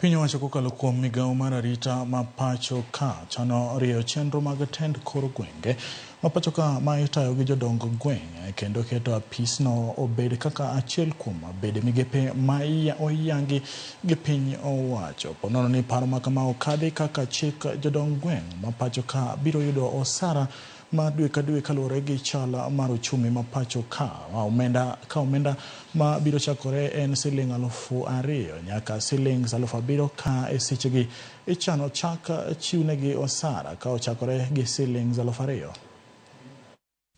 Piny owacho kokalo kuom migawo mar arita ma pacho ka chano rieyo chenro mag tend kor gwenge ma pacho ka ma itayo gi jodong gweng' kendo keto apisno obed kaka achiel kuom bede migepe ma oyangi gi piny owacho. Ponono ni paro ma kama okadhi kaka chik jodong gweng' ma pacho ka biro yudo osara ma dwe ka dwe kaluwore gi chal mar uchumi ma pacho ka omenda ma biro chakore en Sh2,000 nyaka Sh7,000 ka e sechegi ichano chak chiwnegi osara ka ochakore gi Sh2,000.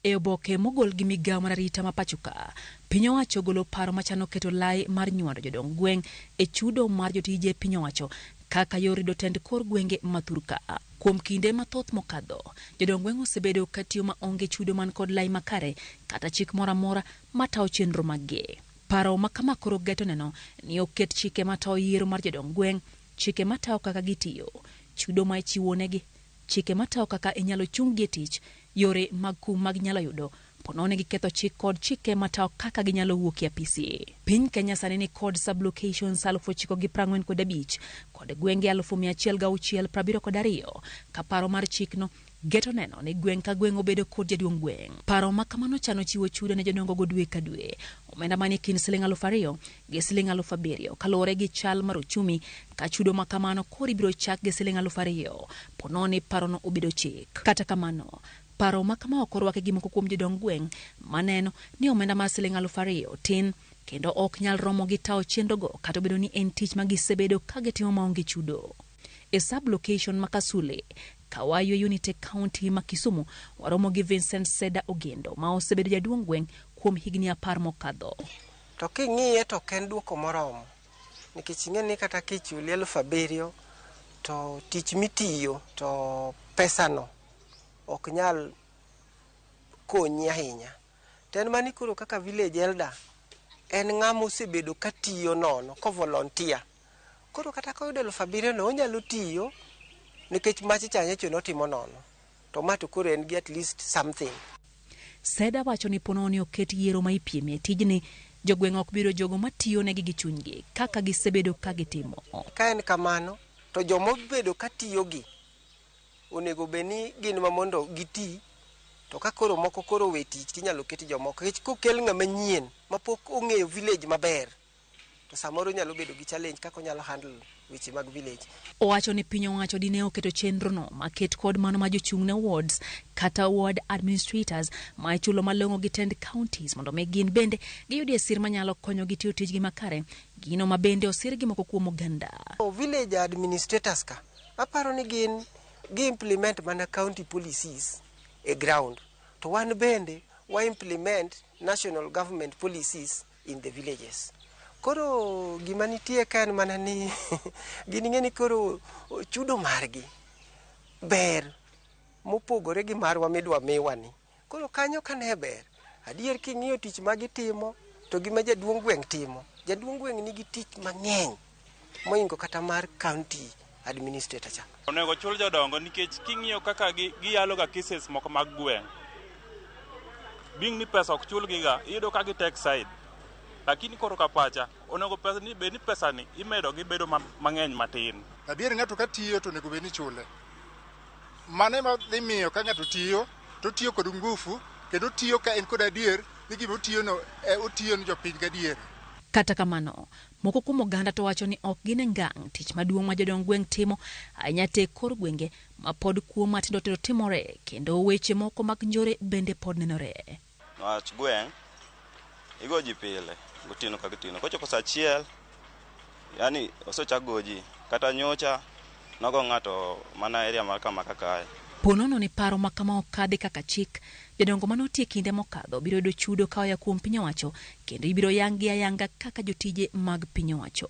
E oboke mogol gi migawo mar arita ma pacho ka, piny owacho golo paro machano keto lai mar nyuando jodong gweng' e chudo mar jotije piny owacho kaka yor rido tend kor gwenge mathurka. Kuom kinde mathoth mokadho, jodong gweng' osebedo katiyo ma onge chudo man kod lai makare kata chik moro amora matawo chenro maggi. Paro ma kama koro geto neno ni oket chike matawo yiero mar jodong gweng', chike matawo kaka gitiyo, chudo ma ichiwo negi, chike matawo kaka inyalo chung'gi e tich, yore mag kum mag nyalo yudo, ponono gi ketho chik kod chike matawo kaka ginyalo wuok e apisi. Piny Kenya sani ni kod sublocations 945 kod gwenge 1,172 ka paro mar chikno geto neno ni gweng' ka gweng' obedo kod jaduong' gweng'. Paro ma kamano chano chiwo chudo ne jodongo go dwe ka dwe, omenda manie kind Sh2,000 gi Sh7,000 kaluwore gi chal mar uchumi, ka chudo ma kamano koro ibiro chak gi Sh2,000 ponono ni parono obedo chik. Kata kamano, paro ma kama ok orwaki gi moko kuom jodong gweng' maneno ni omenda mar Sh2,000 tin kendo ok nyal romo gi tawo chenrogo kata obedo ni en tich ma gisebedo ka gitimo maonge chudo. E sublocation ma Kasule, Kawayo Unity County ma Kisumu, waromo gi Vincent Seda Ogendo ma osebedo jaduong' gweng' kuom higni 10 mokadho. To king'iye to ken duoko moromo, nikech ing'e ni kata kichuli 7,000 to tich mitiyo to pesano ok nyal konyi ahinya. Ten mani koro kaka village elder en ng'ama osebedo katiyo nono ko volunteer. Koro kata koyudo 7,000 no onyalo tiyo nikech machi chanyecho notimo nono. To ma to koro en gi at least something. Seda wacho ni ponono ni oket yiero ma ipiemie tijni, jogweng' ok biro jogo matiyo negi gi chunygi kaka gisebedo ka gitimo. Ka en kamano to jomo bedo katiyo gi onego beni gin ma mondo giti, to ka koro moko koro we tich tinyalo keti jomoko. Kech kokel ng'ama nyien mapok ong'eyo village maber, to samoro nyalo bedo gi challenge kako nyalo handle weche mag village. Owacho ni piny owacho dine oketo chenro no maket kod mano ma jochung' ne wards kata ward administrators ma ichulo malong'o gi tend counties mondo me gin bende giyudie sir manyalo konyo gi tiyo tijgi makare, gino ma bende osir gi moko kuom oganda. Village administrators ka aparo ni gin gi implement mana county policies e ground, to wan bende wa implement national government policies in the villages. Koro gima nitie kan mana ni gini ng'eni koro chudo margi ber mopogore gi marwa midwa miwani. Koro kanyo kane ber adier king'iyo tich ma gitimo to gima jaduong' gweng' timo, jaduong' gweng' nigi tich mang'eny moingo kata mar county administrator cha. Onego chul jodongo nikech king'iyo kaka giyalo ga cases moko mag gweng', bing ni pesa ok chulgi ga, iyudo ka gi take side. Lakini koro ka pacha onego pesa ni beni pesa ni imedo gi bedo mang'eny matin. Adier ng'ato ka tiyo to onego beni chule. Mane ma dhi miyo ka ng'ato tiyo to tiyo kod ngufu kendo tiyo ka en kod adier ni gima otiyono otiyo ni jopiny gadier. Kata kamano, moko kuom oganda to wacho ni ok gine ngang' tich maduong' ma jodong gweng' timo ahinya te kor gwenge ma pod kuo matindo tindo timore kendo weche moko mag njore bende pod nenore. Wach gweng' igo ji pile gotieno ka gitino kochopo saa 1 yani osechak goji kata nyocha nogo ng'ato mana area mar kama kakae. Ponono ni paro ma kama okadhi kaka chik, jodongo manotie kinde mokadho biro yudo chudo ka oya kuom piny owacho kendo ibiro yangi ayanga kaka jotije mag piny owacho.